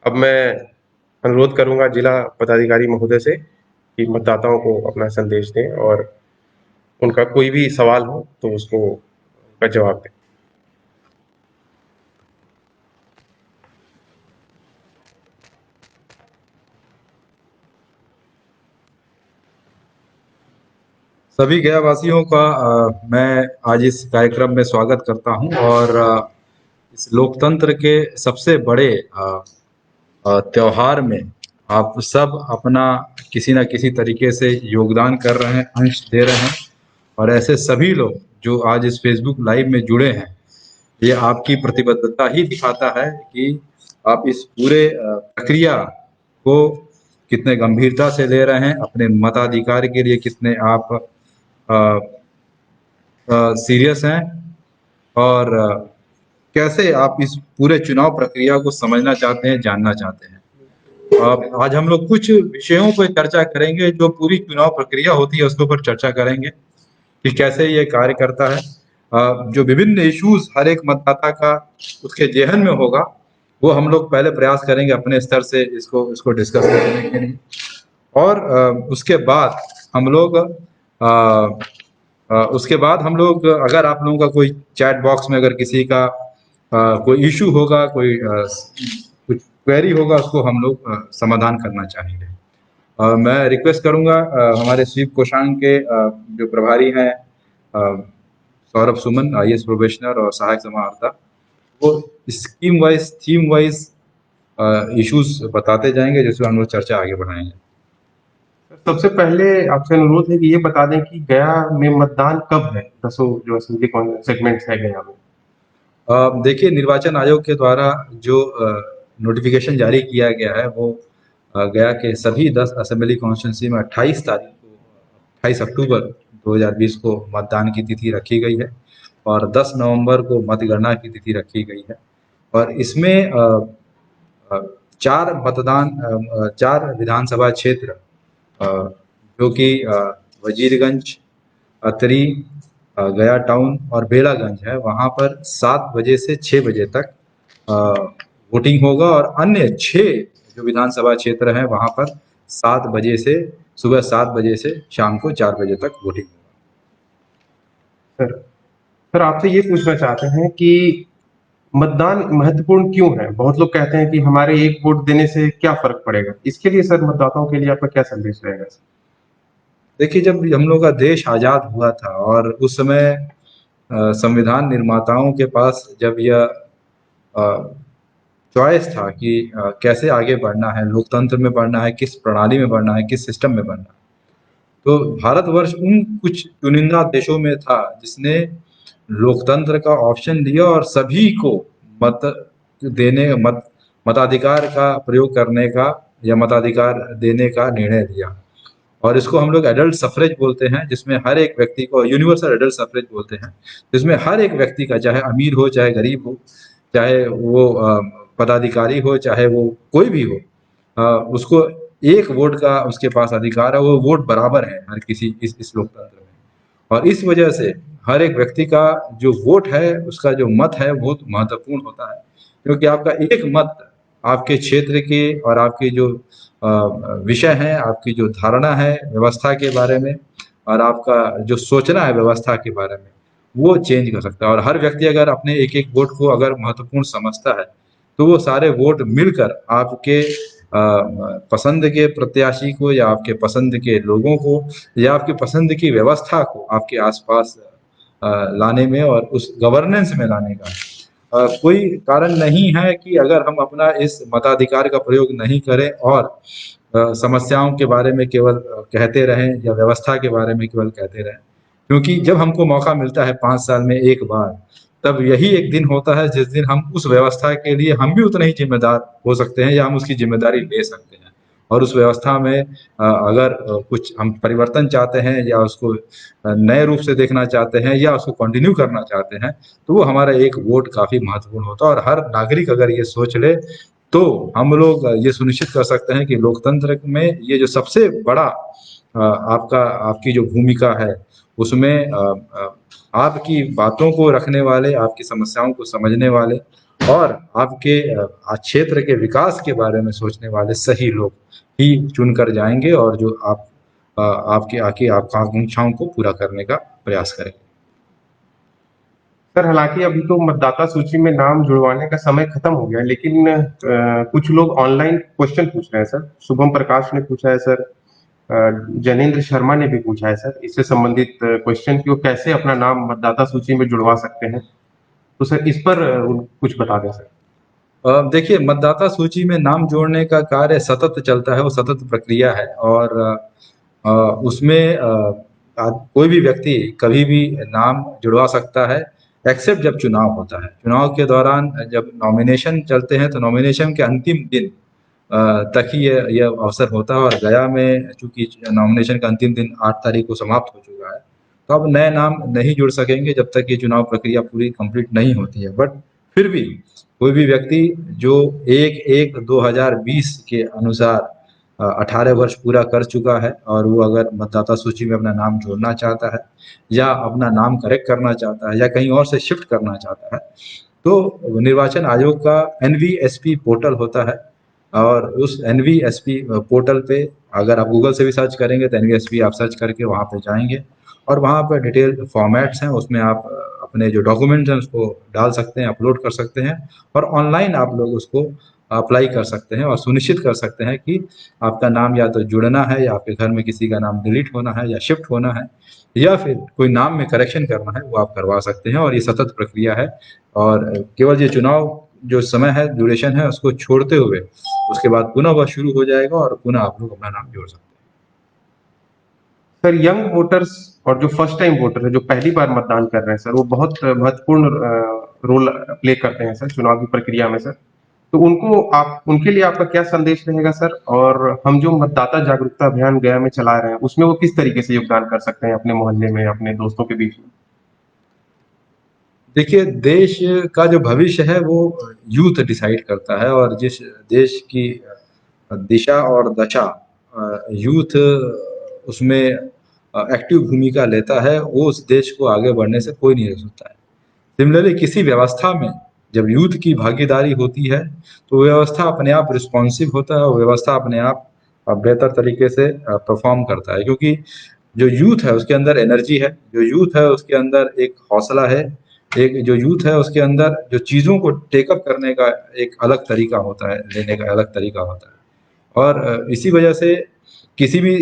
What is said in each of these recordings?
अब मैं अनुरोध करूंगा जिला पदाधिकारी महोदय से कि मतदाताओं को अपना संदेश दें और उनका कोई भी सवाल हो तो उसको का जवाब दें। सभी गया वासियों का मैं आज इस कार्यक्रम में स्वागत करता हूं और इस लोकतंत्र के सबसे बड़े त्योहार में आप सब अपना किसी न किसी तरीके से योगदान कर रहे हैं, अंश दे रहे हैं। और ऐसे सभी लोग जो आज इस फेसबुक लाइव में जुड़े हैं, ये आपकी प्रतिबद्धता ही दिखाता है कि आप इस पूरे प्रक्रिया को कितने गंभीरता से ले रहे हैं, अपने मताधिकार के लिए कितने आप सीरियस हैं और कैसे आप इस पूरे चुनाव प्रक्रिया को समझना चाहते हैं, जानना चाहते हैं। आज हम लोग कुछ विषयों पर चर्चा करेंगे, जो पूरी चुनाव प्रक्रिया होती है उसके ऊपर चर्चा करेंगे कि कैसे ये कार्य करता है। जो विभिन्न इश्यूज हर एक मतदाता का उसके जेहन में होगा, वो हम लोग पहले प्रयास करेंगे अपने स्तर से इसको डिस्कस करने के लिए। और उसके बाद हम लोग अगर आप लोगों का कोई चैट बॉक्स में अगर किसी का कोई इशू होगा, कोई कुछ क्वेरी होगा, उसको हम लोग समाधान करना चाहेंगे। मैं रिक्वेस्ट करूंगा हमारे स्वीप कोषांग के जो प्रभारी हैं सौरभ सुमन, IAS प्रोबेशनर और सहायक समाहर्ता, वो scheme wise, theme wise issues बताते जाएंगे, जिसमें हम लोग चर्चा आगे बढ़ाएंगे। सबसे पहले आपसे अनुरोध है कि ये बता दें कि गया में मतदान कब है, 10 जो असेंबली सेगमेंट्स है गया में। देखिए, निर्वाचन आयोग के द्वारा जो नोटिफिकेशन जारी किया गया है, वो गया के सभी 10 असेंबली कॉन्स्टिट्यूंसी में 28 अक्टूबर 2020 को मतदान की तिथि रखी गई है और 10 नवंबर को मतगणना की तिथि रखी गई है। और इसमें 4 विधानसभा क्षेत्र जो कि वजीरगंज, अतरी, गया टाउन और बेलागंज है, वहाँ पर 7 बजे से 6 बजे तक वोटिंग होगा और अन्य 6 जो विधानसभा क्षेत्र हैं वहाँ पर 7 बजे से सुबह 7 बजे से शाम को 4 बजे तक वोटिंग होगा। सर आपसे ये पूछना चाहते हैं कि मतदान महत्वपूर्ण क्यों है? बहुत लोग कहते हैं कि हमारे एक वोट देने से क्या फर्क पड़ेगा? इसके लिए सर मतदाताओं के लिए आपका क्या संदेश रहेगा? देखिए, जब हम लोग का देश आज़ाद हुआ था और उस समय संविधान निर्माताओं के पास जब यह चॉइस था कि कैसे आगे बढ़ना है, लोकतंत्र में बढ़ना है, किस प्रणाली में बढ़ना है, किस सिस्टम में बढ़ना है, तो भारतवर्ष उन कुछ चुनिंदा देशों में था जिसने लोकतंत्र का ऑप्शन दिया और सभी को मताधिकार का प्रयोग करने का या मताधिकार देने का निर्णय लिया। और इसको हम लोग एडल्ट सफरेज बोलते हैं, जिसमें हर एक व्यक्ति को यूनिवर्सल एडल्ट सफरेज बोलते हैं, जिसमें हर एक व्यक्ति का, चाहे अमीर हो, चाहे गरीब हो, चाहे वो पदाधिकारी हो, चाहे वो कोई भी हो, उसको एक वोट का उसके पास अधिकार है। वो वोट बराबर है हर किसी इस लोकतंत्र में। और इस वजह से हर एक व्यक्ति का जो वोट है, उसका जो मत है, बहुत महत्वपूर्ण होता है, क्योंकि आपका एक मत आपके क्षेत्र के और आपके जो विषय है, आपकी जो धारणा है व्यवस्था के बारे में और आपका जो सोचना है व्यवस्था के बारे में, वो चेंज कर सकता है। और हर व्यक्ति अगर अपने एक एक वोट को अगर महत्वपूर्ण समझता है, तो वो सारे वोट मिलकर आपके पसंद के प्रत्याशी को या आपके पसंद के लोगों को या आपकी पसंद की व्यवस्था को आपके आसपास लाने में और उस गवर्नेंस में लाने का कोई कारण नहीं है कि अगर हम अपना इस मताधिकार का प्रयोग नहीं करें और समस्याओं के बारे में केवल कहते रहें या व्यवस्था के बारे में केवल कहते रहें। क्योंकि जब हमको मौका मिलता है 5 साल में एक बार, तब यही एक दिन होता है जिस दिन हम उस व्यवस्था के लिए हम भी उतना ही जिम्मेदार हो सकते हैं या हम उसकी जिम्मेदारी ले सकते हैं। और उस व्यवस्था में अगर कुछ हम परिवर्तन चाहते हैं या उसको नए रूप से देखना चाहते हैं या उसको कंटिन्यू करना चाहते हैं, तो वो हमारा एक वोट काफ़ी महत्वपूर्ण होता है। और हर नागरिक अगर ये सोच ले, तो हम लोग ये सुनिश्चित कर सकते हैं कि लोकतंत्र में ये जो सबसे बड़ा आपकी जो भूमिका है, उसमें आपकी बातों को रखने वाले, आपकी समस्याओं को समझने वाले और आपके क्षेत्र के विकास के बारे में सोचने वाले सही लोग ही चुनकर जाएंगे और जो आपकी आकांक्षाओं को पूरा करने का प्रयास करेंगे। सर हालांकि अभी तो मतदाता सूची में नाम जुड़वाने का समय खत्म हो गया है, लेकिन कुछ लोग ऑनलाइन क्वेश्चन पूछ रहे हैं सर। शुभम प्रकाश ने पूछा है सर, जैनेन्द्र शर्मा ने भी पूछा है सर इससे संबंधित क्वेश्चन कि वो कैसे अपना नाम मतदाता सूची में जुड़वा सकते हैं। तो सर इस पर कुछ बता दें सर। देखिए, मतदाता सूची में नाम जोड़ने का कार्य सतत चलता है, वो सतत प्रक्रिया है और उसमें कोई भी व्यक्ति कभी भी नाम जुड़वा सकता है एक्सेप्ट जब चुनाव होता है। चुनाव के दौरान जब नॉमिनेशन चलते हैं तो नॉमिनेशन के अंतिम दिन तक ही ये अवसर होता है और गया में चूंकि नॉमिनेशन का अंतिम दिन 8 तारीख को समाप्त हो चुका है, तो अब नए नाम नहीं जुड़ सकेंगे जब तक ये चुनाव प्रक्रिया पूरी कंप्लीट नहीं होती है। बट फिर भी कोई भी व्यक्ति जो 1/1/2020 के अनुसार 18 वर्ष पूरा कर चुका है और वो अगर मतदाता सूची में अपना नाम जोड़ना चाहता है या अपना नाम करेक्ट करना चाहता है या कहीं और से शिफ्ट करना चाहता है, तो निर्वाचन आयोग का NVSP पोर्टल होता है और उस NVSP पोर्टल पे अगर आप गूगल से भी सर्च करेंगे तो NVSP आप सर्च करके वहाँ पे जाएंगे और वहाँ पर डिटेल फॉर्मेट्स हैं, उसमें आप अपने जो डॉक्यूमेंट्स हैं उसको डाल सकते हैं, अपलोड कर सकते हैं और ऑनलाइन आप लोग उसको अप्लाई कर सकते हैं और सुनिश्चित कर सकते हैं कि आपका नाम या तो जुड़ना है या आपके घर में किसी का नाम डिलीट होना है या शिफ्ट होना है या फिर कोई नाम में करेक्शन करना है, वो आप करवा सकते हैं और ये सतत प्रक्रिया है। और केवल ये चुनाव जो समय है, ड्यूरेशन है, उसको छोड़ते हुए उसके बाद पुनः वह शुरू हो जाएगा और पुनः आप लोग अपना नाम जोड़ सकते हैं। सर यंग वोटर्स और जो फर्स्ट टाइम वोटर है, जो पहली बार मतदान कर रहे हैं सर, वो बहुत महत्वपूर्ण रोल प्ले करते हैं सर चुनाव की प्रक्रिया में सर। तो उनके लिए आपका क्या संदेश रहेगा सर? और हम जो मतदाता जागरूकता अभियान गया में चला रहे हैं, उसमें वो किस तरीके से योगदान कर सकते हैं अपने मोहल्ले में, अपने दोस्तों के बीच में? देखिए, देश का जो भविष्य है वो यूथ डिसाइड करता है और जिस देश की दिशा और दशा यूथ उसमें एक्टिव भूमिका लेता है, वो उस देश को आगे बढ़ने से कोई नहीं रोक सकता है। सिमिलरली किसी व्यवस्था में जब यूथ की भागीदारी होती है तो व्यवस्था अपने आप रिस्पॉन्सिव होता है और व्यवस्था अपने आप बेहतर तरीके से परफॉर्म करता है, क्योंकि जो यूथ है उसके अंदर एनर्जी है, जो यूथ है उसके अंदर एक हौसला है, एक जो यूथ है उसके अंदर जो चीज़ों को टेकअप करने का एक अलग तरीका होता है, लेने का अलग तरीका होता है। और इसी वजह से किसी भी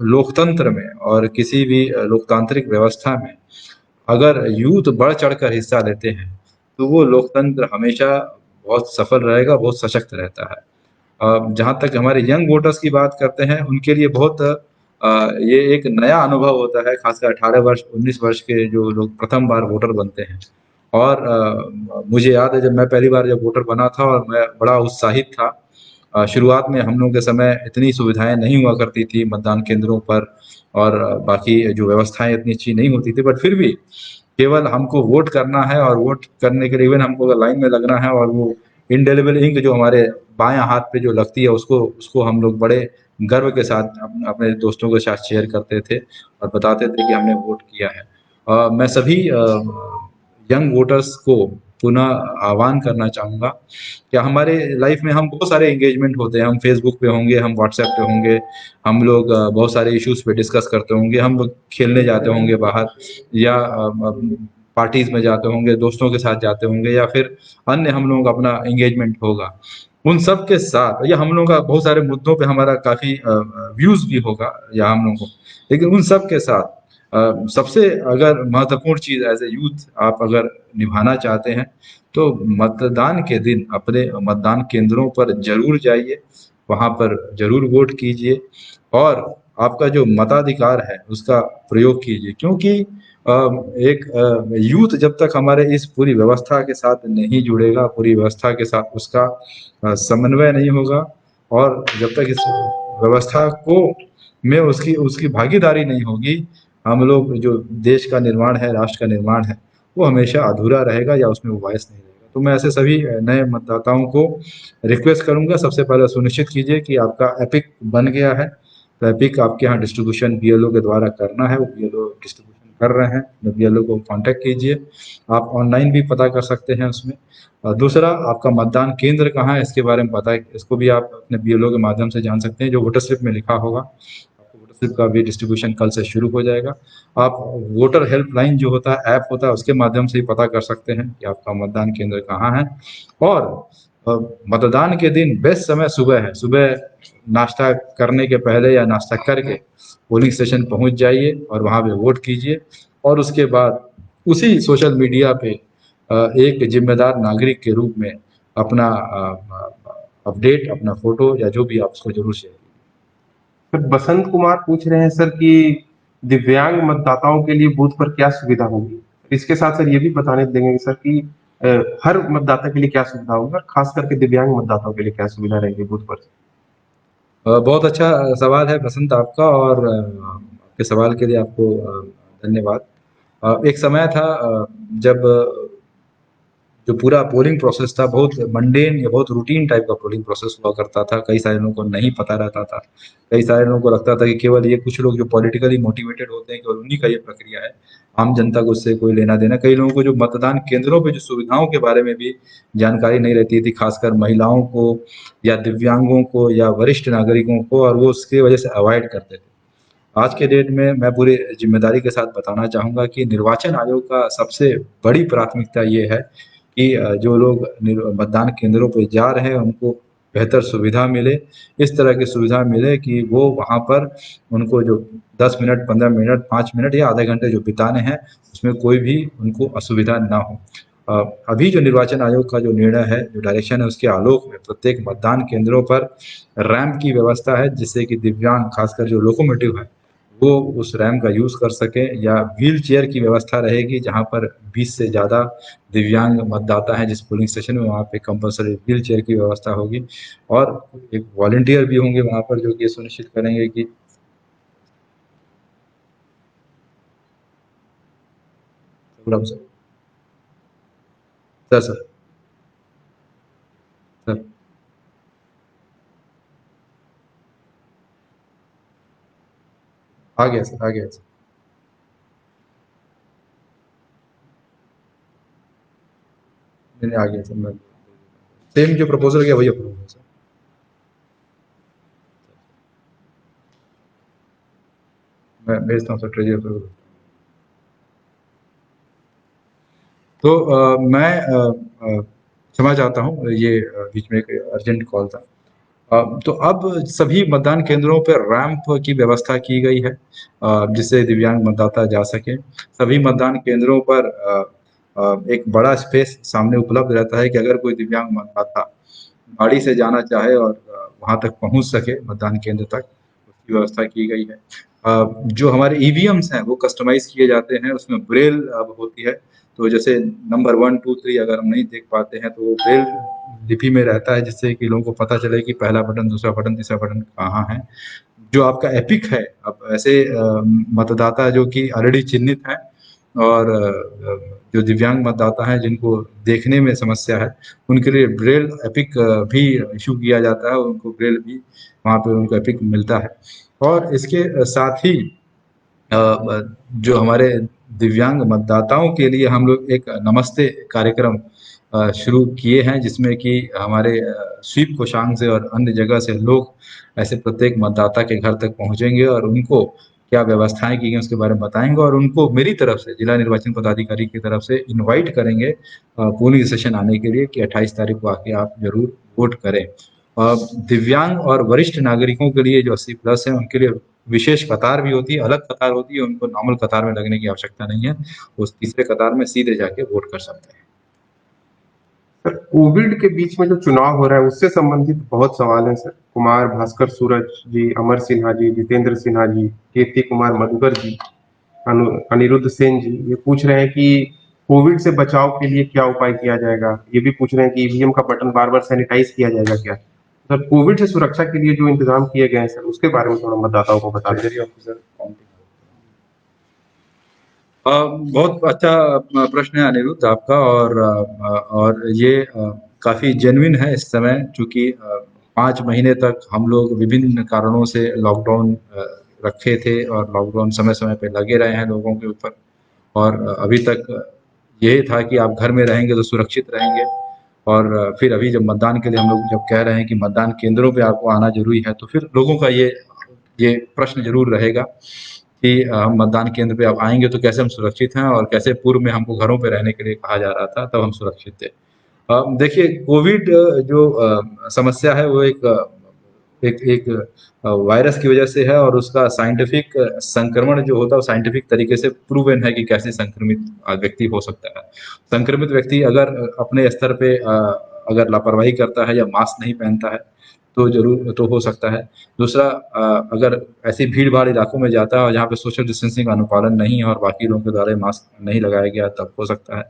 लोकतंत्र में और किसी भी लोकतांत्रिक व्यवस्था में अगर यूथ बढ़ चढ़कर हिस्सा लेते हैं तो वो लोकतंत्र हमेशा बहुत सफल रहेगा, बहुत सशक्त रहता है। जहाँ तक हमारे यंग वोटर्स की बात करते हैं, उनके लिए बहुत ये एक नया अनुभव होता है, खासकर 18 वर्ष 19 वर्ष के जो लोग प्रथम बार वोटर बनते हैं। और मुझे याद है जब मैं पहली बार जब वोटर बना था और मैं बड़ा उत्साहित था। शुरुआत में हम लोगों के समय इतनी सुविधाएं नहीं हुआ करती थी मतदान केंद्रों पर और बाकी जो व्यवस्थाएं इतनी अच्छी नहीं होती थी, बट फिर भी केवल हमको वोट करना है और वोट करने के लिए इवन हमको अगर लाइन में लगना है और वो इंडेलिबल इंक जो हमारे बायां हाथ पे जो लगती है उसको उसको हम लोग बड़े गर्व के साथ अपने दोस्तों के साथ शेयर करते थे और बताते थे कि हमने वोट किया है। मैं सभी यंग वोटर्स को पुनः आह्वान करना चाहूँगा कि हमारे लाइफ में हम बहुत सारे एंगेजमेंट होते हैं, हम फेसबुक पे होंगे, हम व्हाट्सएप पे होंगे, हम लोग बहुत सारे इश्यूज पे डिस्कस करते होंगे, हम लोग खेलने जाते होंगे बाहर या पार्टीज में जाते होंगे, दोस्तों के साथ जाते होंगे या फिर अन्य हम लोगों का अपना एंगेजमेंट होगा। उन सब के साथ या हम लोगों का बहुत सारे मुद्दों पे हमारा काफ़ी व्यूज़ भी होगा या हम लोगों को, लेकिन उन सब के साथ सबसे अगर महत्वपूर्ण चीज़ एज ए यूथ आप अगर निभाना चाहते हैं तो मतदान के दिन अपने मतदान केंद्रों पर जरूर जाइए, वहाँ पर जरूर वोट कीजिए और आपका जो मताधिकार है उसका प्रयोग कीजिए, क्योंकि एक यूथ जब तक हमारे इस पूरी व्यवस्था के साथ नहीं जुड़ेगा, पूरी व्यवस्था के साथ उसका समन्वय नहीं होगा और जब तक इस व्यवस्था को में उसकी उसकी भागीदारी नहीं होगी, हम लोग जो देश का निर्माण है, राष्ट्र का निर्माण है, वो हमेशा अधूरा रहेगा या उसमें वो वॉइस नहीं रहेगा। तो मैं ऐसे सभी नए मतदाताओं को रिक्वेस्ट करूंगा, सबसे पहले सुनिश्चित कीजिए कि आपका एपिक बन गया है। तो एपिक आपके यहाँ डिस्ट्रीब्यूशन BLO के द्वारा करना है, वो BLO डिस्ट्रीब्यूशन कर रहे हैं, BLO को कांटेक्ट कीजिए। आप ऑनलाइन भी पता कर सकते हैं उसमें। दूसरा, आपका मतदान केंद्र कहाँ है इसके बारे में पता है, इसको भी आप अपने BLO के माध्यम से जान सकते हैं, जो वोटर स्लिप में लिखा होगा। आपको वोटर स्लिप का भी डिस्ट्रीब्यूशन कल से शुरू हो जाएगा। आप वोटर हेल्पलाइन जो होता है, ऐप होता है, उसके माध्यम से ही पता कर सकते हैं कि आपका मतदान केंद्र कहाँ है। और मतदान के दिन बेस्ट समय सुबह है। सुबह नाश्ता करने के पहले या नाश्ता करके पोलिंग स्टेशन पहुंच जाइए और वहां पे वोट कीजिए, और उसके बाद उसी सोशल मीडिया पे एक जिम्मेदार नागरिक के रूप में अपना अपडेट, अपना फोटो या जो भी आप उसको जरूर शेयर कीजिए। सर बसंत कुमार पूछ रहे हैं सर कि दिव्यांग मतदाताओं के लिए बूथ पर क्या सुविधा होगी। इसके साथ सर ये भी बताने देंगे सर कि हर मतदाता के लिए क्या सुविधा होगी और खास करके दिव्यांग मतदाताओं के लिए क्या सुविधा रहेगी बूथ पर। बहुत अच्छा सवाल है बसंत आपका, और आपके सवाल के लिए आपको धन्यवाद। एक समय था जब जो पूरा पोलिंग प्रोसेस था बहुत मंडेन या बहुत रूटीन टाइप का पोलिंग प्रोसेस हुआ करता था। कई सारे लोगों को नहीं पता रहता था, कई सारे लोगों को लगता था कि केवल ये कुछ लोग जो पॉलिटिकली मोटिवेटेड होते हैं केवल उन्हीं का ये प्रक्रिया है, आम जनता को उससे कोई लेना देना। कई लोगों को जो मतदान केंद्रों पे जो सुविधाओं के बारे में भी जानकारी नहीं रहती थी, खासकर महिलाओं को या दिव्यांगों को या वरिष्ठ नागरिकों को, और वो उसकी वजह से अवॉइड करते थे। आज के डेट में मैं पूरी जिम्मेदारी के साथ बताना चाहूँगा कि निर्वाचन आयोग का सबसे बड़ी प्राथमिकता ये है कि जो लोग मतदान केंद्रों पे जा रहे हैं उनको बेहतर सुविधा मिले। इस तरह की सुविधा मिले कि वो वहाँ पर उनको जो 10 मिनट, 15 मिनट, 5 मिनट या आधे घंटे जो बिताने हैं, उसमें कोई भी उनको असुविधा ना हो। अभी जो निर्वाचन आयोग का जो निर्णय है, जो डायरेक्शन है, उसके आलोक में प्रत्येक मतदान केंद्रों पर रैंप की व्यवस्था है, जिससे कि दिव्यांग, खासकर जो लोकोमोटिव है, वो उस रैंप का यूज़ कर सकें, या व्हील चेयर की व्यवस्था रहेगी जहाँ पर 20 से ज़्यादा दिव्यांग मतदाता हैं जिस पोलिंग स्टेशन में, वहाँ पे कंपलसरी व्हील चेयर की व्यवस्था होगी। और एक वॉलंटियर भी होंगे वहाँ पर जो कि ये सुनिश्चित करेंगे कि सर सर सर आ गया सर, आ गया सर। नहीं, आ गया सर। मैं सेम जो प्रपोजल किया वही अप्रूव है सर। मैं भेजता हूँ सर, ट्रेजरी अप्रूव। तो मैं क्षमा चाहता हूँ, ये बीच में एक अर्जेंट कॉल था। तो अब सभी मतदान केंद्रों पर रैंप की व्यवस्था की गई है, जिससे दिव्यांग मतदाता जा सके। सभी मतदान केंद्रों पर एक बड़ा स्पेस सामने उपलब्ध रहता है कि अगर कोई दिव्यांग मतदाता गाड़ी से जाना चाहे और वहां तक पहुंच सके मतदान केंद्र तक, उसकी व्यवस्था की गई है। जो हमारे ईवीएम्स हैं वो कस्टमाइज किए जाते हैं, उसमें ब्रेल अब होती है। तो जैसे नंबर 1, 2, 3 अगर हम नहीं देख पाते हैं तो वो ब्रेल लिपि में रहता है, जिससे कि लोगों को पता चले कि पहला बटन, दूसरा बटन, तीसरा बटन कहाँ है। जो आपका एपिक है, अब ऐसे मतदाता जो कि ऑलरेडी चिन्हित हैं और जो दिव्यांग मतदाता हैं जिनको देखने में समस्या है, उनके लिए ब्रेल एपिक भी इशू किया जाता है, और उनको ब्रेल भी वहाँ पे उनको एपिक मिलता है। और इसके साथ ही जो हमारे दिव्यांग मतदाताओं के लिए हम लोग एक नमस्ते कार्यक्रम शुरू किए हैं, जिसमें कि हमारे स्वीप कोषांग से और अन्य जगह से लोग ऐसे प्रत्येक मतदाता के घर तक पहुंचेंगे और उनको क्या व्यवस्थाएं की गई उसके बारे में बताएंगे, और उनको मेरी तरफ से, जिला निर्वाचन पदाधिकारी की तरफ से इनवाइट करेंगे पोलिंग स्टेशन आने के लिए कि 28 तारीख को आके आप जरूर वोट करें। दिव्यांग और वरिष्ठ नागरिकों के लिए जो 80+ है उनके लिए विशेष कतार भी होती है, अलग कतार होती है, उनको नॉर्मल कतार में लगने की आवश्यकता नहीं है, उस तीसरे कतार में सीधे जाके वोट कर सकते हैं। सर कोविड के बीच में जो चुनाव हो रहा है उससे संबंधित बहुत सवाल हैं सर। कुमार भास्कर सूरज जी, अमर सिन्हा जी, जितेंद्र सिन्हा जी, कीर्ति कुमार मधुकर जी, अनिरुद्ध सेन जी ये पूछ रहे हैं कि कोविड से बचाव के लिए क्या उपाय किया जाएगा। ये भी पूछ रहे हैं कि ईवीएम का बटन बार बार सैनिटाइज किया जाएगा क्या। सर कोविड से सुरक्षा के लिए जो इंतजाम किए गए हैं सर उसके बारे में थोड़ा मतदाताओं को बता दें। ऑफिसर बहुत अच्छा प्रश्न है अनिरुद्ध आपका, और ये काफ़ी जेन्युइन है इस समय, चूँकि 5 महीने तक हम लोग विभिन्न कारणों से लॉकडाउन रखे थे और लॉकडाउन समय-समय पे लगे रहे हैं लोगों के ऊपर। और अभी तक यही था कि आप घर में रहेंगे तो सुरक्षित रहेंगे। और फिर अभी जब मतदान के लिए हम लोग जब कह रहे हैं कि मतदान केंद्रों पे आपको आना ज़रूरी है, तो फिर लोगों का ये प्रश्न ज़रूर रहेगा कि हम मतदान केंद्र पे अब आएँगे तो कैसे हम सुरक्षित हैं, और कैसे पूर्व में हमको घरों पे रहने के लिए कहा जा रहा था, तब हम सुरक्षित थे। देखिए, कोविड जो समस्या है वो एक एक वायरस की वजह से है, और उसका साइंटिफिक संक्रमण जो होता है वो साइंटिफिक तरीके से प्रूवन है कि कैसे संक्रमित व्यक्ति हो सकता है। संक्रमित व्यक्ति अगर अपने स्तर पे अगर लापरवाही करता है या मास्क नहीं पहनता है, तो ज़रूर तो हो सकता है। दूसरा, अगर ऐसी भीड़-भाड़ इलाकों में जाता है और जहाँ पे सोशल डिस्टेंसिंग का अनुपालन नहीं है और बाकी लोगों के द्वारा मास्क नहीं लगाया गया, तब हो सकता है।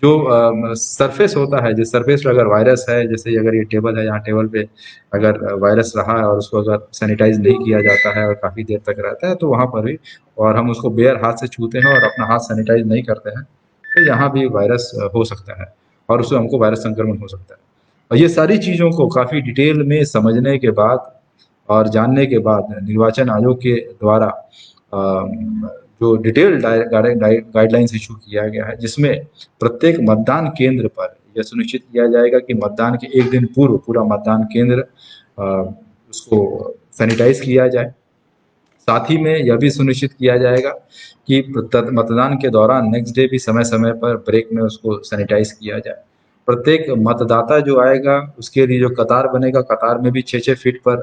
जो सरफेस होता है, जिस सरफेस पे अगर वायरस है, जैसे अगर ये टेबल है, यहाँ टेबल पे अगर वायरस रहा है और उसको अगर सैनिटाइज़ नहीं किया जाता है और काफ़ी देर तक रहता है, तो वहाँ पर भी, और हम उसको बेयर हाथ से छूते हैं और अपना हाथ सैनिटाइज़ नहीं करते हैं, तो यहाँ भी वायरस हो सकता है और उससे हमको वायरस संक्रमण हो सकता है। और ये सारी चीज़ों को काफ़ी डिटेल में समझने के बाद और जानने के बाद निर्वाचन आयोग के द्वारा जो डिटेल गाइडलाइंस इशू किया गया है, जिसमें प्रत्येक मतदान केंद्र पर यह सुनिश्चित किया जाएगा कि मतदान के एक दिन पूर्व पूरा मतदान केंद्र उसको सैनिटाइज किया जाए। साथ ही में यह भी सुनिश्चित किया जाएगा कि मतदान के दौरान नेक्स्ट डे भी समय समय पर ब्रेक में उसको सैनिटाइज किया जाए। प्रत्येक मतदाता जो आएगा उसके लिए जो कतार बनेगा, कतार में भी 6-6 फीट पर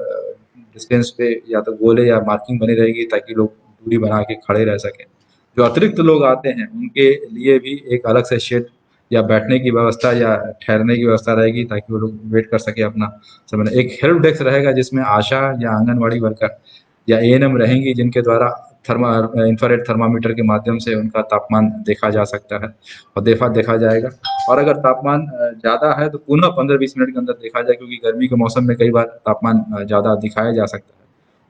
डिस्टेंस पे या तो गोले या मार्किंग बनी रहेगी, ताकि लोग दूरी बना के खड़े रह सकें। जो अतिरिक्त लोग आते हैं उनके लिए भी एक अलग से शेड या बैठने की व्यवस्था या ठहरने की व्यवस्था रहेगी, ताकि वो लोग वेट कर सके अपना समय। एक हेल्प डेस्क रहेगा जिसमें आशा या आंगनवाड़ी वर्कर या एएनएम रहेंगी, जिनके द्वारा इंफ्रारेड थर्मामीटर के माध्यम से उनका तापमान देखा जा सकता है और देखा जाएगा। और अगर तापमान ज़्यादा है तो पुनः 15-20 मिनट के अंदर देखा जाए, क्योंकि गर्मी के मौसम में कई बार तापमान ज़्यादा दिखाया जा सकता है।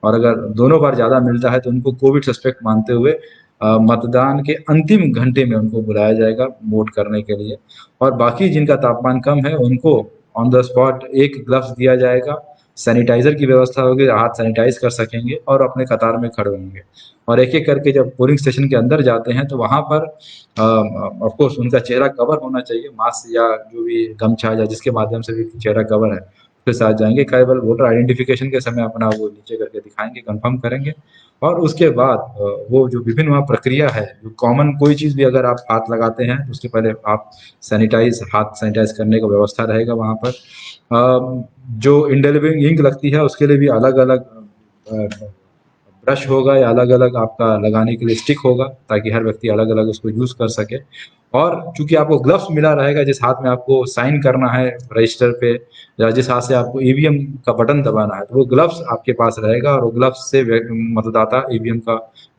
और अगर दोनों बार ज़्यादा मिलता है तो उनको कोविड सस्पेक्ट मानते हुए मतदान के अंतिम घंटे में उनको बुलाया जाएगा वोट करने के लिए। और बाकी जिनका तापमान कम है उनको ऑन द स्पॉट एक ग्लव्स दिया जाएगा, सैनिटाइज़र की व्यवस्था होगी, हाथ सैनिटाइज़ कर सकेंगे और अपने कतार में खड़े होंगे। और एक-एक करके जब पोलिंग स्टेशन के अंदर जाते हैं तो वहाँ पर ऑफ कोर्स उनका चेहरा कवर होना चाहिए, मास्क या जो भी गमछा या जिसके माध्यम से भी चेहरा कवर है, उसके साथ जाएँगे। केवल वोटर आइडेंटिफिकेशन के समय अपना वो नीचे करके दिखाएँगे, कन्फर्म करेंगे, और उसके बाद वो जो विभिन्न वहाँ प्रक्रिया है, जो कॉमन कोई चीज़ भी अगर आप हाथ लगाते हैं, उसके पहले आप हाथ सैनिटाइज़ करने का व्यवस्था रहेगा वहाँ पर। जो इंडेलिबल इंक लगती है उसके लिए भी अलग-अलग ब्रश होगा या अलग-अलग आपका लगाने के लिए स्टिक होगा, ताकि हर व्यक्ति अलग-अलग उसको यूज़ कर सके। और चूँकि आपको ग्लव्स मिला रहेगा, जिस हाथ में आपको साइन करना है रजिस्टर पे या जिस हाथ से आपको ईवीएम का बटन दबाना है, तो वो ग्लव्स आपके पास रहेगा और वो ग्लव्स से मतदाता ईवीएम का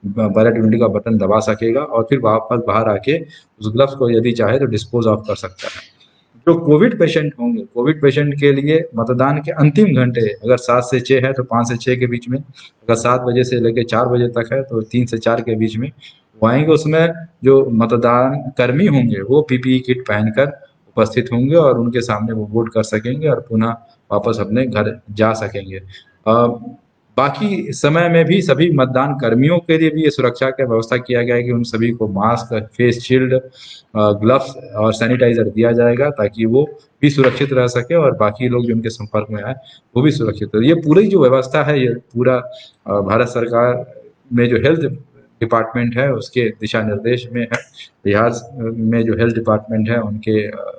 बैलेट यूनिट का बटन दबा सकेगा और फिर वापस बाहर आके उस ग्लव्स को यदि चाहे तो डिस्पोज़ ऑफ कर सकता है। जो कोविड पेशेंट होंगे, कोविड पेशेंट के लिए मतदान के अंतिम घंटे अगर 7 से 6 है तो 5 से 6 के बीच में, अगर 7 बजे से लेके 4 बजे तक है तो 3 से 4 के बीच में वो आएँगे। उसमें जो मतदान कर्मी होंगे वो पीपीई किट पहनकर उपस्थित होंगे और उनके सामने वो वोट कर सकेंगे और पुनः वापस अपने घर जा सकेंगे। बाकी समय में भी सभी मतदान कर्मियों के लिए भी ये सुरक्षा का व्यवस्था किया गया है कि उन सभी को मास्क, फेस शील्ड, ग्लव्स और सैनिटाइज़र दिया जाएगा, ताकि वो भी सुरक्षित रह सके और बाकी लोग जो उनके संपर्क में आए वो भी सुरक्षित रहे। ये पूरी जो व्यवस्था है, ये पूरा भारत सरकार में जो हेल्थ डिपार्टमेंट है उसके दिशा निर्देश में है। बिहार में जो हेल्थ डिपार्टमेंट है उनके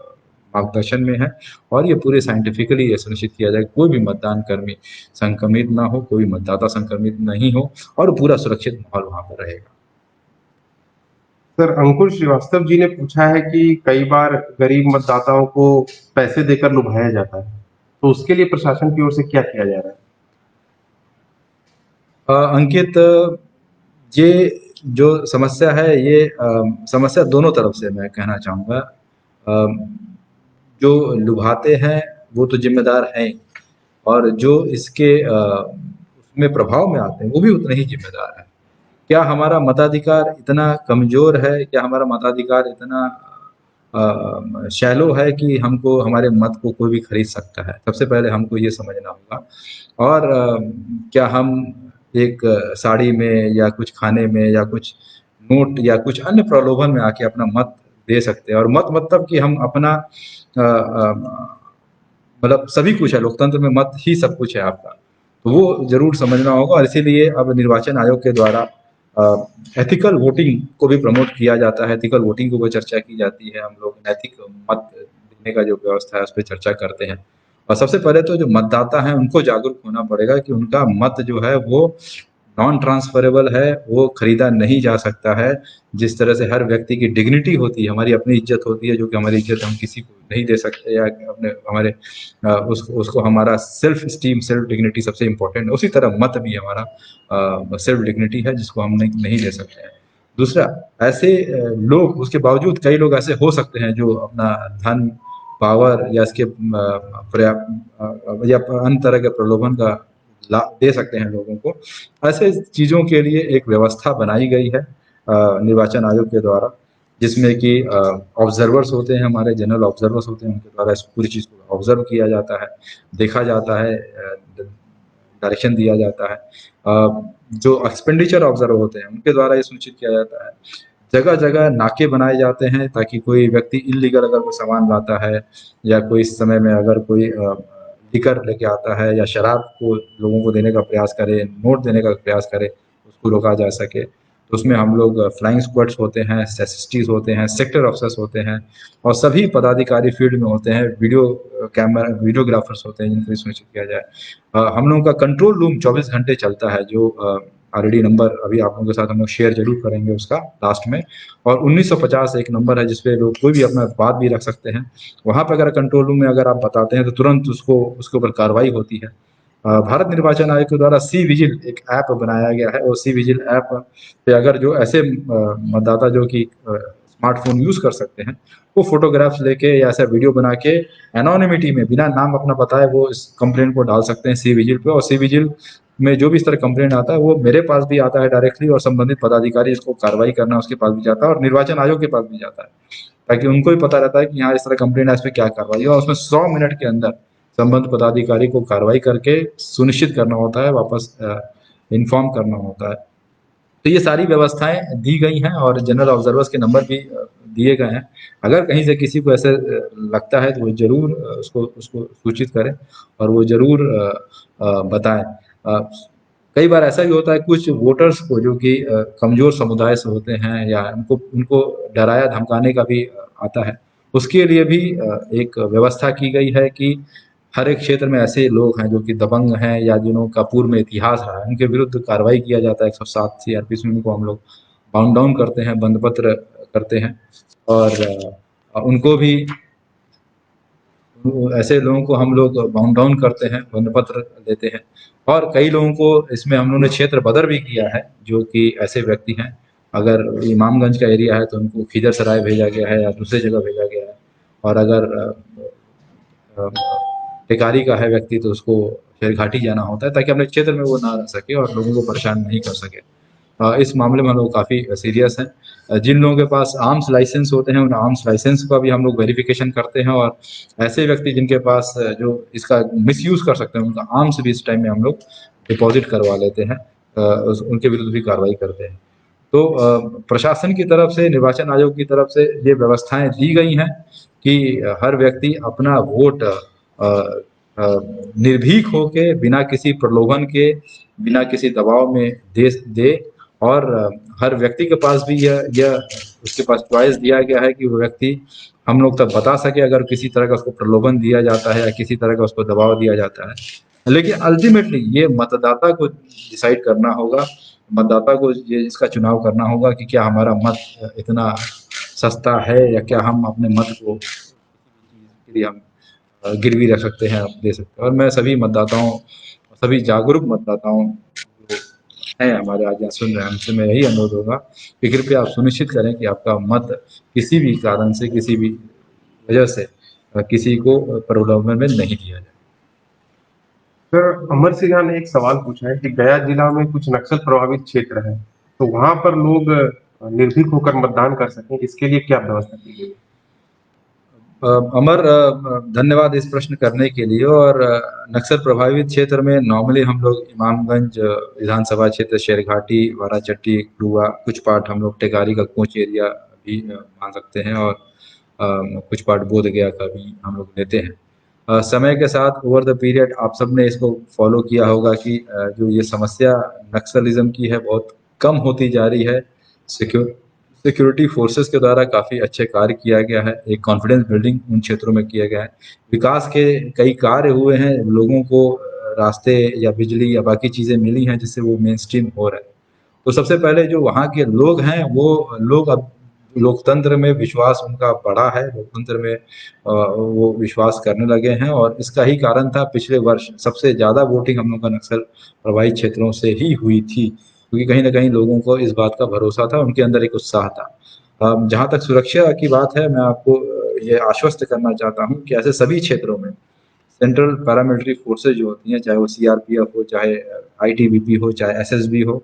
मार्गदर्शन में है, और ये पूरे साइंटिफिकली ये सुनिश्चित किया जाए कोई भी मतदान कर्मी संक्रमित ना हो, कोई मतदाता संक्रमित नहीं हो और पूरा सुरक्षित माहौल वहाँ पर रहेगा। सर, अंकुर श्रीवास्तव जी ने पूछा है कि कई बार गरीब मतदाताओं को पैसे देकर लुभाया जाता है, तो उसके लिए प्रशासन की ओर से क्या किया जा रहा है? अंकित, ये जो समस्या है ये समस्या दोनों तरफ से मैं कहना चाहूँगा। जो लुभाते हैं वो तो ज़िम्मेदार हैं, और जो इसके उसमें प्रभाव में आते हैं वो भी उतने ही ज़िम्मेदार हैं। क्या हमारा मताधिकार इतना कमज़ोर है? क्या हमारा मताधिकार इतना शैलो है कि हमको हमारे मत को कोई भी खरीद सकता है? सबसे पहले हमको ये समझना होगा। और क्या हम एक साड़ी में या कुछ खाने में या कुछ नोट या कुछ अन्य प्रलोभन में आके अपना मत दे सकते हैं। और मत मतलब कि हम अपना मतलब सभी कुछ है, लोकतंत्र में मत ही सब कुछ है आपका। तो वो ज़रूर समझना होगा, और इसीलिए अब निर्वाचन आयोग के द्वारा एथिकल वोटिंग को भी प्रमोट किया जाता है, एथिकल वोटिंग को भी चर्चा की जाती है। हम लोग नैतिक मत देने का जो व्यवस्था है उस पे चर्चा करते हैं। और सबसे पहले तो जो मतदाता हैं उनको जागरूक होना पड़ेगा कि उनका मत जो है वो नॉन ट्रांसफरेबल है, वो खरीदा नहीं जा सकता है। जिस तरह से हर व्यक्ति की डिग्निटी होती है, हमारी अपनी इज्जत होती है, जो कि हमारी इज्जत हम किसी को नहीं दे सकते, या अपने हमारे उसको हमारा सेल्फ स्टीम, सेल्फ डिग्निटी सबसे इम्पोर्टेंट है। उसी तरह मत भी हमारा सेल्फ डिग्निटी है, जिसको हम नहीं दे सकते हैं। दूसरा, ऐसे लोग, उसके बावजूद कई लोग ऐसे हो सकते हैं जो अपना धन, पावर या इसके पर्याप्त या अन्य तरह के प्रलोभन का लाभ दे सकते हैं लोगों को। ऐसे चीज़ों के लिए एक व्यवस्था बनाई गई है निर्वाचन आयोग के द्वारा, जिसमें कि ऑब्जर्वर्स होते हैं, हमारे जनरल ऑब्जर्वर्स होते हैं, उनके द्वारा इस पूरी चीज़ को ऑब्जर्व किया जाता है, देखा जाता है, डायरेक्शन दिया जाता है। जो एक्सपेंडिचर ऑब्जर्वर होते हैं उनके द्वारा ये सुनिश्चित किया जाता है। जगह-जगह नाके बनाए जाते हैं ताकि कोई व्यक्ति इल्लीगल अगर कोई सामान लाता है, या कोई इस समय में अगर कोई लिकर लेके आता है या शराब को लोगों को देने का प्रयास करे, नोट देने का प्रयास करे, उसको रोका जा सके। तो उसमें हम लोग फ्लाइंग स्क्वाड्स होते हैं, एसएसटीज़ होते हैं, सेक्टर ऑफिसर्स होते हैं, और सभी पदाधिकारी फील्ड में होते हैं, कैमरा वीडियोग्राफर्स होते हैं, जिनको ये सुनिश्चित किया जाए। हम लोगों का कंट्रोल रूम 24 घंटे चलता है, जो ऑलरेडी नंबर अभी आप लोगों के साथ हम लोग शेयर ज़रूर करेंगे उसका लास्ट में। और 1950 एक नंबर है, जिस पे लोग कोई भी अपना बात भी रख सकते हैं। वहाँ पे अगर कंट्रोल रूम में अगर आप बताते हैं तो तुरंत उसके ऊपर कार्रवाई होती है। भारत निर्वाचन आयोग के द्वारा सी विजिल एक ऐप बनाया गया है, और सी विजिल ऐप पे अगर जो ऐसे मतदाता जो कि स्मार्टफोन यूज़ कर सकते हैं, वो फोटोग्राफ्स लेके या ऐसा वीडियो बना के एनोनिमिटी में बिना नाम अपना बताए वो इस कंप्लेंट को डाल सकते हैं सी विजिल पे। और सी विजिल में जो भी इस तरह कंप्लेंट आता है वो मेरे पास भी आता है डायरेक्टली, और संबंधित पदाधिकारी इसको कार्रवाई करना उसके पास भी जाता है, और निर्वाचन आयोग के पास भी जाता है, ताकि उनको भी पता रहता है कि यहाँ इस तरह कंप्लेंट है, इस पे क्या कार्रवाई है। और उसमें 100 मिनट के अंदर संबंधित पदाधिकारी को कार्रवाई करके सुनिश्चित करना होता है, वापस इन्फॉर्म करना होता है। तो ये सारी व्यवस्थाएं दी गई हैं, और जनरल ऑब्जर्वर्स के नंबर भी दिए गए हैं। अगर कहीं से किसी को ऐसे लगता है तो वो ज़रूर उसको सूचित करें, और वो ज़रूर बताएं। कई बार ऐसा भी होता है, कुछ वोटर्स को जो कि कमज़ोर समुदाय से होते हैं, या उनको उनको डराया धमकाने का भी आता है। उसके लिए भी एक व्यवस्था की गई है कि हर एक क्षेत्र में ऐसे लोग हैं जो कि दबंग हैं, या जिन्हों का पूर्व में इतिहास रहा है, उनके विरुद्ध कार्रवाई किया जाता है। 107 सीआरपीसी में उनको हम लोग बाउंड डाउन करते हैं, बंधपत्र करते हैं, और उनको भी, ऐसे लोगों को हम लोग बाउंड डाउन करते हैं, बंधपत्र देते हैं। और कई लोगों को इसमें हम लोगों ने क्षेत्र बदर भी किया है, जो कि ऐसे व्यक्ति हैं, अगर इमामगंज का एरिया है तो उनको खिजरसराय भेजा गया है या दूसरी जगह भेजा गया है। और अगर टेकारी का है व्यक्ति तो उसको शेरघाटी जाना होता है, ताकि अपने क्षेत्र में वो ना रह सके और लोगों को परेशान नहीं कर सके। इस मामले में हम लोग काफ़ी सीरियस हैं। जिन लोगों के पास आर्म्स लाइसेंस होते हैं, उन आर्म्स लाइसेंस का भी हम लोग वेरिफिकेशन करते हैं, और ऐसे व्यक्ति जिनके पास जो इसका मिसयूज़ कर सकते हैं, उनका आर्म्स भी इस टाइम में हम लोग डिपॉजिट करवा लेते हैं, उनके विरुद्ध भी कार्रवाई करते हैं। तो प्रशासन की तरफ से, निर्वाचन आयोग की तरफ से ये व्यवस्थाएं दी गई हैं कि हर व्यक्ति अपना वोट निर्भीक होके, बिना किसी प्रलोभन के, बिना किसी दबाव में दे। और हर व्यक्ति के पास भी यह उसके पास चॉइस दिया गया है कि वो व्यक्ति हम लोग तक बता सके अगर किसी तरह का उसको प्रलोभन दिया जाता है या किसी तरह का उसको दबाव दिया जाता है। लेकिन अल्टीमेटली ये मतदाता को डिसाइड करना होगा, मतदाता को ये इसका चुनाव करना होगा कि क्या हमारा मत इतना सस्ता है, या क्या हम अपने मत को के लिए हम गिरवी रख सकते हैं, दे सकते हैं। और मैं सभी मतदाताओं, सभी जागरूक मतदाताओं जो हैं हमारे आज यहाँ सुन रहे हैं, उनसे मैं यही अनुरोध होगा कि कृपया आप सुनिश्चित करें कि आपका मत किसी भी कारण से, किसी भी वजह से किसी को प्रलोभन में नहीं दिया जाए। सर, अमर सिन्हा ने एक सवाल पूछा है कि गया जिला में कुछ नक्सल प्रभावित क्षेत्र है, तो वहां पर लोग निर्भीक होकर मतदान कर सकें, इसके लिए क्या व्यवस्था की गई है? अमर, धन्यवाद इस प्रश्न करने के लिए। और नक्सल प्रभावित क्षेत्र में नॉर्मली हम लोग इमामगंज विधानसभा क्षेत्र, शेरघाटी, वाराचट्टी, क्लुआ, कुछ पार्ट हम लोग टेकारी का कोच एरिया भी मान सकते हैं, और कुछ पार्ट बोध गया का भी हम लोग लेते हैं। समय के साथ ओवर द पीरियड आप सबने इसको फॉलो किया होगा कि जो ये समस्या नक्सलिज्म की है बहुत कम होती जा रही है। सिक्योरिटी फोर्सेस के द्वारा काफ़ी अच्छे कार्य किया गया है, एक कॉन्फिडेंस बिल्डिंग उन क्षेत्रों में किया गया है, विकास के कई कार्य हुए हैं, लोगों को रास्ते या बिजली या बाकी चीज़ें मिली हैं जिससे वो मेन स्ट्रीम हो रहा है। तो सबसे पहले जो वहाँ के लोग हैं वो लोग अब लोकतंत्र में विश्वास उनका बढ़ा है, लोकतंत्र में वो विश्वास करने लगे हैं, और इसका ही कारण था पिछले वर्ष सबसे ज़्यादा वोटिंग हम लोग का नक्सल प्रभावित क्षेत्रों से ही हुई थी, क्योंकि कहीं ना कहीं लोगों को इस बात का भरोसा था, उनके अंदर एक उत्साह था। जहाँ तक सुरक्षा की बात है, मैं आपको ये आश्वस्त करना चाहता हूँ कि ऐसे सभी क्षेत्रों में सेंट्रल पैरामिलिट्री फोर्सेज जो होती हैं, चाहे वो सीआरपीएफ हो, चाहे आईटीबीपी हो, चाहे एसएसबी हो,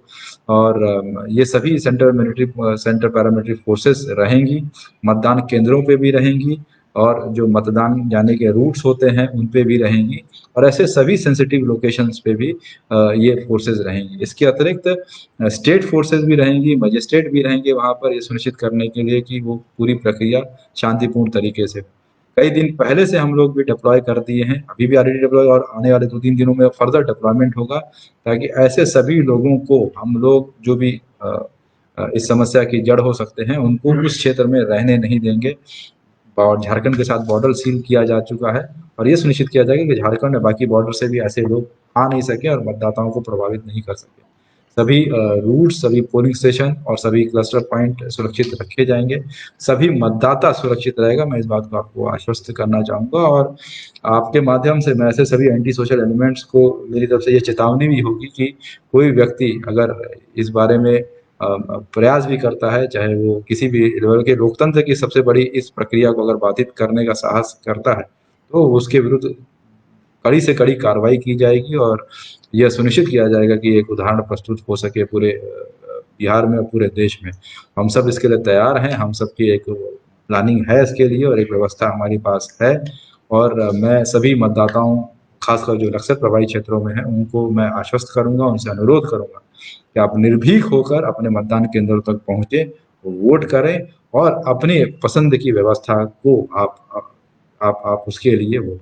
और ये सभी सेंट्रल पैरामिलिट्री फोर्सेस रहेंगी, मतदान केंद्रों पे भी रहेंगी, और जो मतदान जाने के रूट्स होते हैं उन पे भी रहेंगी, और ऐसे सभी सेंसिटिव लोकेशंस पे भी ये फोर्सेज रहेंगी। इसके अतिरिक्त स्टेट फोर्सेज भी रहेंगी, मजिस्ट्रेट भी रहेंगे वहाँ पर, ये सुनिश्चित करने के लिए कि वो पूरी प्रक्रिया शांतिपूर्ण तरीके से। कई दिन पहले से हम लोग भी डिप्लॉय कर दिए हैं, अभी भी ऑलरेडी डिप्लॉय, और आने वाले 2-3 दिनों में फर्दर डिप्लॉयमेंट होगा, ताकि ऐसे सभी लोगों को हम लोग जो भी इस समस्या की जड़ हो सकते हैं उनको उस क्षेत्र में रहने नहीं देंगे। और झारखंड के साथ बॉर्डर सील किया जा चुका है, और ये सुनिश्चित किया जाएगा कि झारखंड और बाकी बॉर्डर से भी ऐसे लोग आ नहीं सके और मतदाताओं को प्रभावित नहीं कर सके। सभी रूट, सभी पोलिंग स्टेशन और सभी क्लस्टर पॉइंट सुरक्षित रखे जाएंगे, सभी मतदाता सुरक्षित रहेगा, मैं इस बात को आपको आश्वस्त करना चाहूँगा। और आपके माध्यम से मैं ऐसे सभी एंटी सोशल एलिमेंट्स को, मेरी तरफ से ये चेतावनी भी होगी कि कोई व्यक्ति अगर इस बारे में प्रयास भी करता है, चाहे वो किसी भी लेवल के लोकतंत्र की सबसे बड़ी इस प्रक्रिया को अगर बाधित करने का साहस करता है, तो उसके विरुद्ध कड़ी से कड़ी कार्रवाई की जाएगी, और यह सुनिश्चित किया जाएगा कि एक उदाहरण प्रस्तुत हो सके पूरे बिहार में और पूरे देश में। हम सब इसके लिए तैयार हैं, हम सबकी एक प्लानिंग है इसके लिए, और एक व्यवस्था हमारे पास है। और मैं सभी मतदाताओं, खासकर जो नक्सल प्रभावित क्षेत्रों में हैं, उनको मैं आश्वस्त करूंगा, उनसे अनुरोध करूंगा कि आप निर्भीक होकर अपने मतदान केंद्रों तक पहुंचे, वोट करें, और अपनी पसंद की व्यवस्था को आप उसके लिए वोट।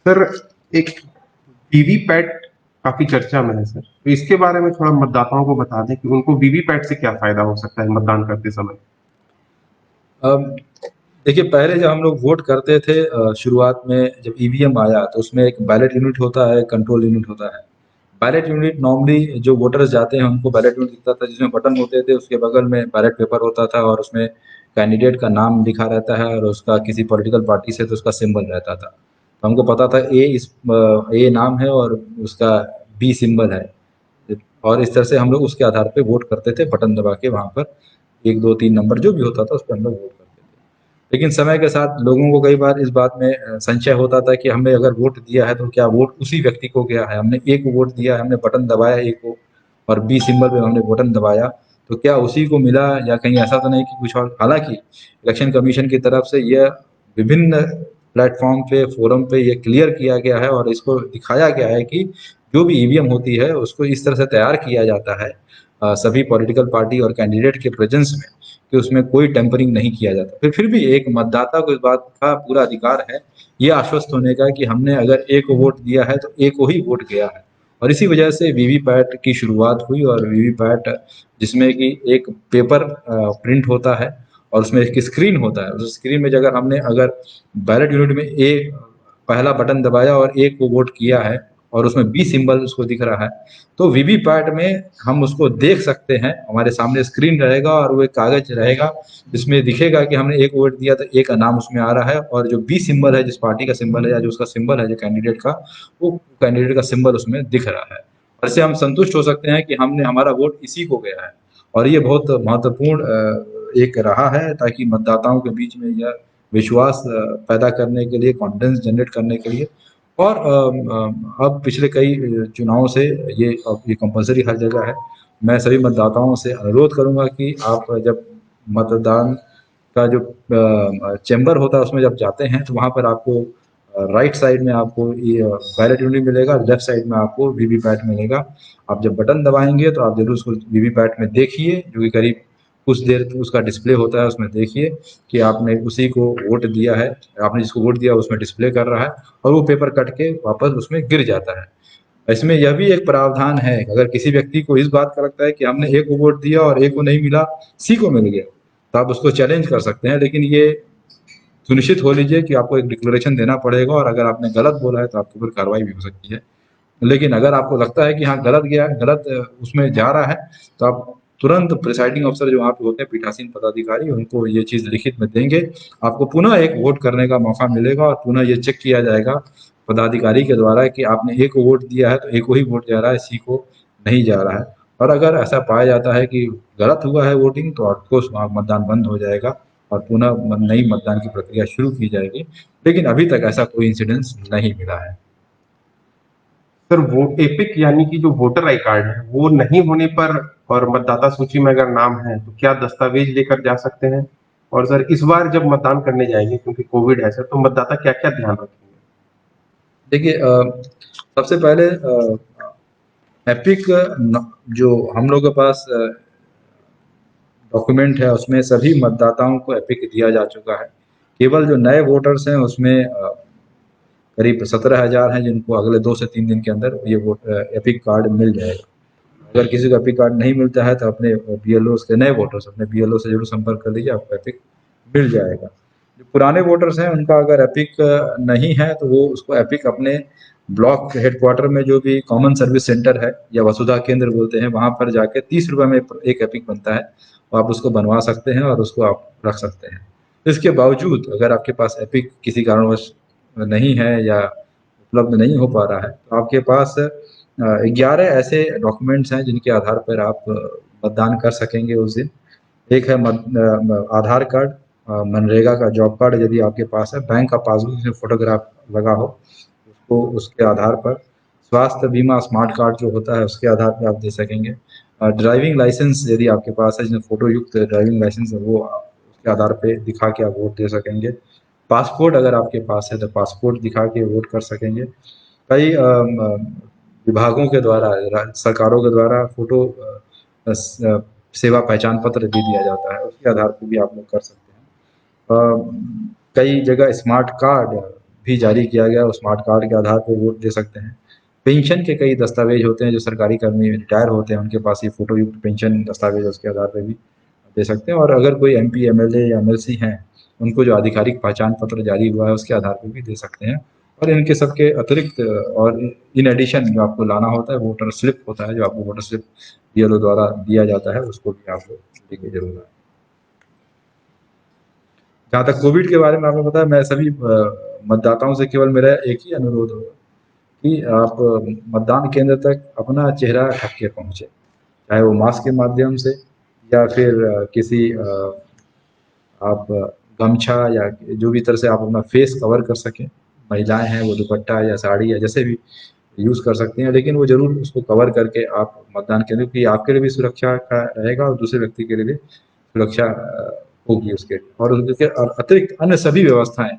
सर, एक वीवीपैट काफी चर्चा में है सर, तो इसके बारे में थोड़ा मतदाताओं को बता दें कि उनको वीवीपैट से क्या फायदा हो सकता है मतदान करते समय। देखिए, पहले जब हम लोग वोट करते थे, शुरुआत में जब ईवीएम आया तो उसमें एक बैलेट यूनिट होता है, कंट्रोल यूनिट होता है। बैलेट यूनिट नॉर्मली जो वोटर्स जाते हैं उनको बैलेट यूनिट दिखता था, जिसमें बटन होते थे, उसके बगल में बैलेट पेपर होता था, और उसमें कैंडिडेट का नाम लिखा रहता है, और उसका किसी पॉलिटिकल पार्टी से तो उसका सिंबल रहता था। तो हमको पता था ए नाम है और उसका बी सिंबल है, और इस तरह से हम लोग उसके आधार पे वोट करते थे, बटन दबा के वहाँ पर 1, 2, 3 नंबर जो भी होता था उस पर हम लोग वोट करते थे। लेकिन समय के साथ लोगों को कई बार इस बात में संशय होता था कि हमने अगर वोट दिया है तो क्या वोट उसी व्यक्ति को गया है, हमने ए को वोट दिया है, हमने बटन दबाया ए को, और बी सिंबल पे हमने बटन दबाया, तो क्या उसी को मिला, या कहीं ऐसा तो नहीं कि कुछ और। हालांकि इलेक्शन कमीशन की तरफ से यह विभिन्न प्लेटफॉर्म पे, फोरम पे ये क्लियर किया गया है, और इसको दिखाया गया है कि जो भी ईवीएम होती है उसको इस तरह से तैयार किया जाता है सभी पॉलिटिकल पार्टी और कैंडिडेट के प्रेजेंस में, कि उसमें कोई टेम्परिंग नहीं किया जाता। फिर भी एक मतदाता को इस बात का पूरा अधिकार है ये आश्वस्त होने का कि हमने अगर ए को वोट दिया है तो ए को ही वोट गया है। और इसी वजह से वीवीपैट की शुरुआत हुई, और वीवीपैट जिसमें कि एक पेपर प्रिंट होता है और उसमें एक स्क्रीन होता है, उस स्क्रीन में अगर बैलेट यूनिट में ए पहला बटन दबाया और ए को वोट किया है, और उसमें बी सिंबल उसको दिख रहा है, तो वीवीपैट में हम उसको देख सकते हैं, हमारे सामने स्क्रीन रहेगा और वो एक कागज रहेगा जिसमें दिखेगा कि हमने एक वोट दिया तो एक का नाम उसमें आ रहा है, और जो बी सिंबल है, जिस पार्टी का सिंबल है या जो उसका सिंबल है जो कैंडिडेट का, वो कैंडिडेट का सिंबल उसमें दिख रहा है। और इससे हम संतुष्ट हो सकते हैं कि हमने हमारा वोट इसी को गया है। और ये बहुत महत्वपूर्ण एक रहा है, ताकि मतदाताओं के बीच में यह विश्वास पैदा करने के लिए, कॉन्फिडेंस जनरेट करने के लिए। और अब पिछले कई चुनावों से ये कंपलसरी हर जगह है। मैं सभी मतदाताओं से अनुरोध करूंगा कि आप जब मतदान का जो चैम्बर होता है उसमें जब जाते हैं तो वहाँ पर आपको राइट साइड में आपको ये बैलेट यूनिट मिलेगा, लेफ्ट साइड में आपको वीवीपैट मिलेगा। आप जब बटन दबाएंगे तो आप जरूर उसको वीवीपैट में देखिए, जो कि करीब कुछ देर उसका डिस्प्ले होता है, उसमें देखिए कि आपने उसी को वोट दिया है, आपने जिसको वोट दिया उसमें डिस्प्ले कर रहा है, और वो पेपर कट के वापस उसमें गिर जाता है। इसमें यह भी एक प्रावधान है, अगर किसी व्यक्ति को इस बात का लगता है कि हमने ए को वोट दिया और ए को नहीं मिला, सी को मिल गया, तो आप उसको चैलेंज कर सकते हैं, लेकिन ये सुनिश्चित हो लीजिए कि आपको एक डिक्लेरेशन देना पड़ेगा, और अगर आपने गलत बोला है तो आपके ऊपर कार्रवाई भी हो सकती है। लेकिन अगर आपको लगता है कि हाँ गलत गया, गलत उसमें जा रहा है, तो आप तुरंत प्रिसाइडिंग अफसर जो वहाँ पे होते हैं, पीठासीन पदाधिकारी, उनको ये चीज़ लिखित में देंगे। आपको पुनः एक वोट करने का मौका मिलेगा, और पुनः ये चेक किया जाएगा पदाधिकारी के द्वारा कि आपने ए को वोट दिया है तो ए को ही वोट जा रहा है, सी को नहीं जा रहा है। और अगर ऐसा पाया जाता है कि गलत हुआ है वोटिंग, तो ऑफकोर्स वहाँ मतदान बंद हो जाएगा और पुनः नई मतदान की प्रक्रिया शुरू की जाएगी। लेकिन अभी तक ऐसा कोई इंसिडेंस नहीं मिला है। सर वो एपिक यानी कि जो वोटर आई कार्ड है वो नहीं होने पर और मतदाता सूची में अगर नाम है तो क्या दस्तावेज लेकर जा सकते हैं? और सर इस बार जब मतदान करने जाएंगे, क्योंकि कोविड है सर, तो मतदाता क्या क्या ध्यान रखेंगे? देखिए, सबसे पहले एपिक जो हम लोग के पास डॉक्यूमेंट है, उसमें सभी मतदाताओं को एपिक दिया जा चुका है। केवल जो नए वोटर्स हैं उसमें करीब 17,000 हैं जिनको अगले 2 से 3 दिन के अंदर ये एपिक कार्ड मिल जाएगा। अगर किसी को एपिक कार्ड नहीं मिलता है तो अपने बीएलओ के नए वोटर्स अपने बीएलओ से जरूर संपर्क कर लीजिए, आपको एपिक मिल जाएगा। जो पुराने वोटर्स हैं उनका अगर एपिक नहीं है तो वो उसको एपिक अपने ब्लॉक हेडक्वार्टर में जो भी कॉमन सर्विस सेंटर है या वसुधा केंद्र बोलते हैं, वहाँ पर जाके 30 रुपये में एक एपिक बनता है, तो आप उसको बनवा सकते हैं और उसको आप रख सकते हैं। इसके बावजूद अगर आपके पास एपिक किसी कारणवश नहीं है या उपलब्ध नहीं हो पा रहा है, तो आपके पास 11 ऐसे डॉक्यूमेंट्स हैं जिनके आधार पर आप मतदान कर सकेंगे उस दिन। एक है आधार कार्ड, मनरेगा का जॉब कार्ड यदि आपके पास है, बैंक का पासबुक जिसमें फोटोग्राफ लगा हो उसको उसके आधार पर, स्वास्थ्य बीमा स्मार्ट कार्ड जो होता है उसके आधार पर आप दे सकेंगे, ड्राइविंग लाइसेंस यदि आपके पास है जिसमें फोटो युक्त ड्राइविंग लाइसेंस है, वो उसके आधार पे दिखा के आप वोट दे सकेंगे। पासपोर्ट अगर आपके पास है तो पासपोर्ट दिखा के वोट कर सकेंगे। कई विभागों के द्वारा, सरकारों के द्वारा फोटो सेवा पहचान पत्र भी दिया जाता है, उसके आधार पर भी आप लोग कर सकते हैं। कई जगह स्मार्ट कार्ड भी जारी किया गया, उस स्मार्ट कार्ड के आधार पर वोट दे सकते हैं। पेंशन के कई दस्तावेज होते हैं, जो सरकारी कर्मी रिटायर होते हैं उनके पास ये फोटो युक्त पेंशन दस्तावेज उसके आधार पर भी दे सकते हैं। और अगर कोई एमपी, एमएलए या एमएलसी हैं, उनको जो आधिकारिक पहचान पत्र जारी हुआ है उसके आधार पर भी दे सकते हैं। और इनके सबके अतिरिक्त और इन एडिशन जो आपको लाना होता है, वोटर स्लिप होता है, जो आपको वोटर स्लिप बीएलओ द्वारा दिया जाता है, उसको भी आप लेके जरूर आए। जहाँ तक कोविड के बारे में आपको पता है, मैं सभी मतदाताओं से केवल मेरा एक ही अनुरोध होगा कि आप मतदान केंद्र तक अपना चेहरा ढक के पहुँचे, चाहे वो मास्क के माध्यम से या फिर किसी आप गमछा या जो भी तरह से आप अपना फेस कवर कर सकें। महिलाएं हैं वो दुपट्टा या साड़ी या जैसे भी यूज़ कर सकती हैं, लेकिन वो ज़रूर उसको कवर करके आप मतदान केंद्र की, आपके लिए भी सुरक्षा का रहेगा और दूसरे व्यक्ति के लिए भी सुरक्षा होगी उसके, और उसके अतिरिक्त अन्य सभी व्यवस्थाएं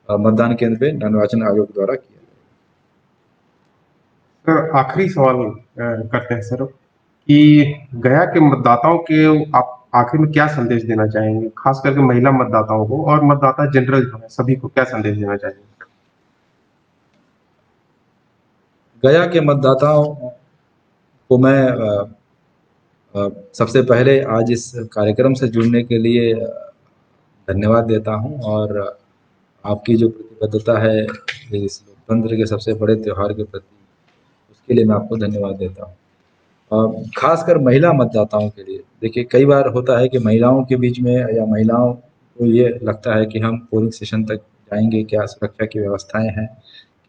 मतदान केंद्र पे निर्वाचन आयोग द्वारा किया जाएगा। सर आखिरी सवाल करते हैं सर कि गया के मतदाताओं के आप आखिर में क्या संदेश देना चाहेंगे, खास करके महिला मतदाताओं को और मतदाता जनरल जो है सभी को क्या संदेश देना चाहेंगे? गया के मतदाताओं को मैं सबसे पहले आज इस कार्यक्रम से जुड़ने के लिए धन्यवाद देता हूं, और आपकी जो प्रतिबद्धता है इस लोकतंत्र के सबसे बड़े त्यौहार के प्रति, उसके लिए मैं आपको धन्यवाद देता हूं। खासकर महिला मतदाताओं के लिए, देखिए कई बार होता है कि महिलाओं के बीच में या महिलाओं को ये लगता है कि हम पोलिंग स्टेशन तक जाएंगे, क्या सुरक्षा की व्यवस्थाएं हैं,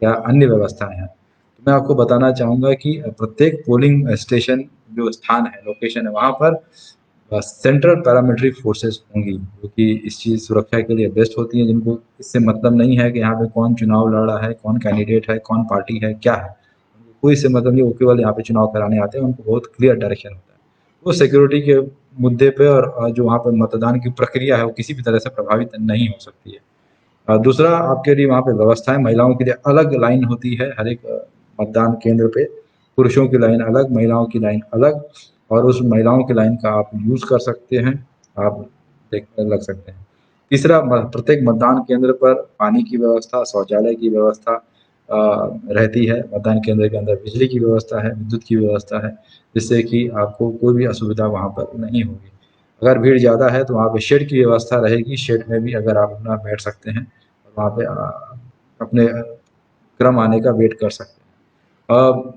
क्या अन्य व्यवस्थाएं हैं। तो मैं आपको बताना चाहूँगा कि प्रत्येक पोलिंग स्टेशन जो स्थान है, लोकेशन है, वहाँ पर सेंट्रल पैरामिलिट्री फोर्सेस होंगी, जो कि इस चीज़ सुरक्षा के लिए बेस्ट होती हैं, जिनको इससे मतलब नहीं है कि यहाँ पे कौन चुनाव लड़ रहा है, कौन कैंडिडेट है, कौन पार्टी है, क्या है, कोई इससे मतलब नहीं, वो केवल यहाँ पे चुनाव कराने आते हैं, उनको बहुत क्लियर डायरेक्शन होता है। वो सिक्योरिटी के मुद्दे पे और जो वहाँ पे मतदान की प्रक्रिया है वो किसी भी तरह से प्रभावित नहीं हो सकती है। दूसरा आपके लिए वहाँ पे व्यवस्थाएं महिलाओं के लिए अलग लाइन होती है हर एक मतदान केंद्र पे, पुरुषों की लाइन अलग, महिलाओं की लाइन अलग, और उस महिलाओं की लाइन का आप यूज़ कर सकते हैं, आप देखने लग सकते हैं। तीसरा, प्रत्येक मतदान केंद्र पर पानी की व्यवस्था, शौचालय की व्यवस्था रहती है। मतदान केंद्र के अंदर बिजली की व्यवस्था है, विद्युत की व्यवस्था है, जिससे कि आपको कोई भी असुविधा वहाँ पर नहीं होगी। अगर भीड़ ज़्यादा है तो वहाँ पे शेड की व्यवस्था रहेगी, शेड में भी अगर आप अपना बैठ सकते हैं, वहाँ पे अपने क्रम आने का वेट कर सकते हैं।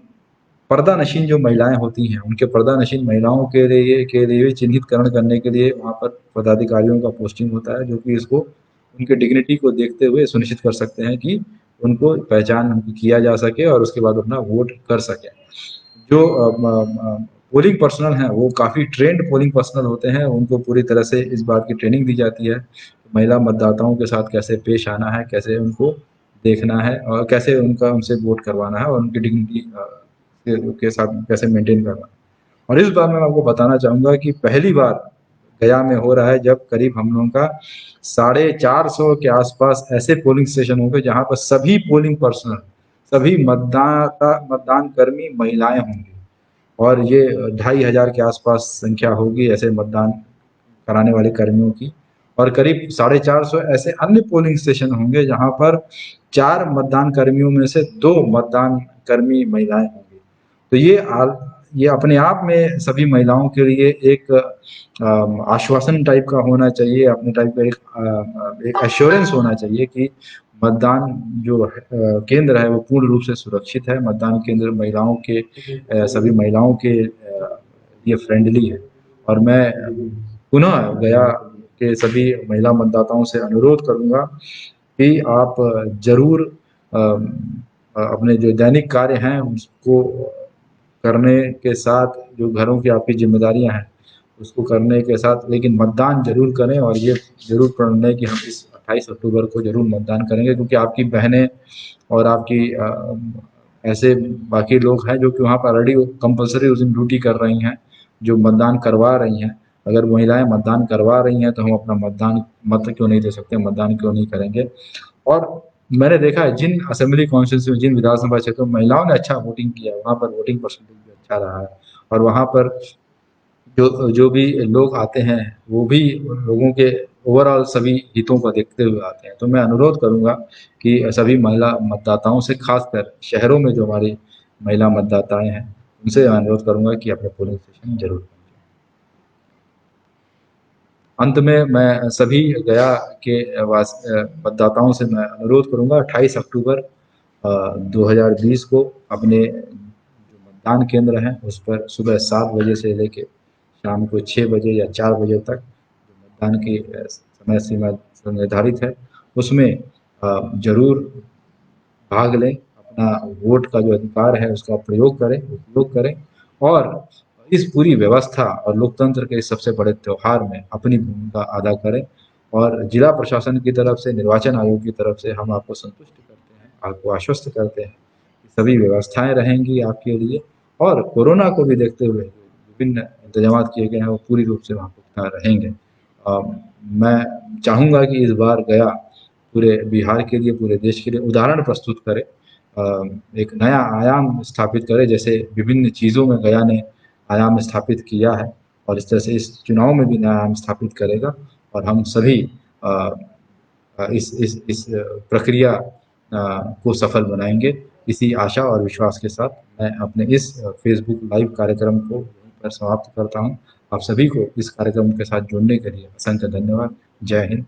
पर्दा नशीन जो महिलाएं होती हैं, उनके पर्दा नशीन महिलाओं के लिए चिन्हितकरण करने के लिए वहाँ पर पदाधिकारियों का पोस्टिंग होता है, जो कि इसको उनके डिग्निटी को देखते हुए सुनिश्चित कर सकते हैं कि उनको पहचान उनकी किया जा सके और उसके बाद अपना वोट कर सकें। जो पोलिंग पर्सनल हैं वो काफ़ी ट्रेंड पोलिंग पर्सनल होते हैं, उनको पूरी तरह से इस बात की ट्रेनिंग दी जाती है, महिला मतदाताओं के साथ कैसे पेश आना है, कैसे उनको देखना है और कैसे उनसे वोट करवाना है और उनकी डिग्निटी के साथ कैसे मेंटेन करना है। और इस बार मैं आपको बताना चाहूँगा कि पहली बार गया में हो रहा है जब करीब हम लोगों का 450 के आसपास ऐसे पोलिंग स्टेशन होंगे जहाँ पर सभी पोलिंग पर्सनल, सभी मतदान कर्मी महिलाएं होंगी, और ये 2500 के आसपास संख्या होगी ऐसे मतदान कराने वाले कर्मियों की, और करीब 450 ऐसे अन्य पोलिंग स्टेशन होंगे जहां पर 4 मतदान कर्मियों में से 2 मतदान कर्मी महिलाएं होंगी। तो ये अपने आप में सभी महिलाओं के लिए एक आश्वासन टाइप का होना चाहिए, अपने टाइप का एक एश्योरेंस होना चाहिए कि मतदान जो केंद्र है वो पूर्ण रूप से सुरक्षित है, मतदान केंद्र महिलाओं के सभी महिलाओं के लिए फ्रेंडली है। और मैं पुनः गया के सभी महिला मतदाताओं से अनुरोध करूंगा कि आप जरूर अपने जो दैनिक कार्य हैं उसको करने के साथ, जो घरों की आपकी जिम्मेदारियां हैं उसको करने के साथ, लेकिन मतदान जरूर करें, और ये जरूर प्रण लें कि हम इस 28 अक्टूबर को जरूर मतदान करेंगे, क्योंकि आपकी बहनें और आपकी ऐसे बाकी लोग हैं जो कि वहाँ पर ऑलरेडी कंपलसरी उस दिन ड्यूटी कर रही हैं, जो मतदान करवा रही हैं। अगर महिलाएं मतदान करवा रही हैं तो हम अपना मत क्यों नहीं दे सकते, मतदान क्यों नहीं करेंगे। और मैंने देखा है जिन असेंबली कॉन्स्टिट्यूंसी में, जिन विधानसभा क्षेत्रों में महिलाओं ने अच्छा वोटिंग किया, वहाँ पर वोटिंग परसेंटेज भी अच्छा रहा है, और वहाँ पर जो जो भी लोग आते हैं वो भी लोगों के ओवरऑल सभी हितों को देखते हुए आते हैं। तो मैं अनुरोध करूंगा कि सभी महिला मतदाताओं से, खासकर शहरों में जो हमारी महिला मतदाताएं हैं, उनसे अनुरोध करूंगा कि अपने पोलिंग स्टेशन जरूर पहुंचे। अंत में मैं सभी गया के मतदाताओं से मैं अनुरोध करूंगा 28 अक्टूबर 2020 को अपने जो मतदान केंद्र हैं उस पर सुबह 7 बजे से लेके शाम को 6 बजे या 4 बजे तक जो मतदान की समय सीमा निर्धारित है उसमें जरूर भाग लें, अपना वोट का जो अधिकार है उसका प्रयोग करें, उपयोग करें, और इस पूरी व्यवस्था और लोकतंत्र के इस सबसे बड़े त्योहार में अपनी भूमिका अदा करें। और जिला प्रशासन की तरफ से, निर्वाचन आयोग की तरफ से हम आपको संतुष्ट करते हैं, आपको आश्वस्त करते हैं कि सभी व्यवस्थाएं रहेंगी आपके लिए, और कोरोना को भी देखते हुए विभिन्न इंतजाम किए गए हैं वो पूरी रूप से वहाँ पुख्ता रहेंगे। मैं चाहूँगा कि इस बार गया पूरे बिहार के लिए, पूरे देश के लिए उदाहरण प्रस्तुत करे, एक नया आयाम स्थापित करे, जैसे विभिन्न चीज़ों में गया ने आयाम स्थापित किया है, और इस तरह से इस चुनाव में भी नया आयाम स्थापित करेगा, और हम सभी इस प्रक्रिया को सफल बनाएंगे। इसी आशा और विश्वास के साथ मैं अपने इस फेसबुक लाइव कार्यक्रम को यहीं पर समाप्त करता हूँ। आप सभी को इस कार्यक्रम के साथ जुड़ने के लिए असंख्य धन्यवाद। जय हिंद।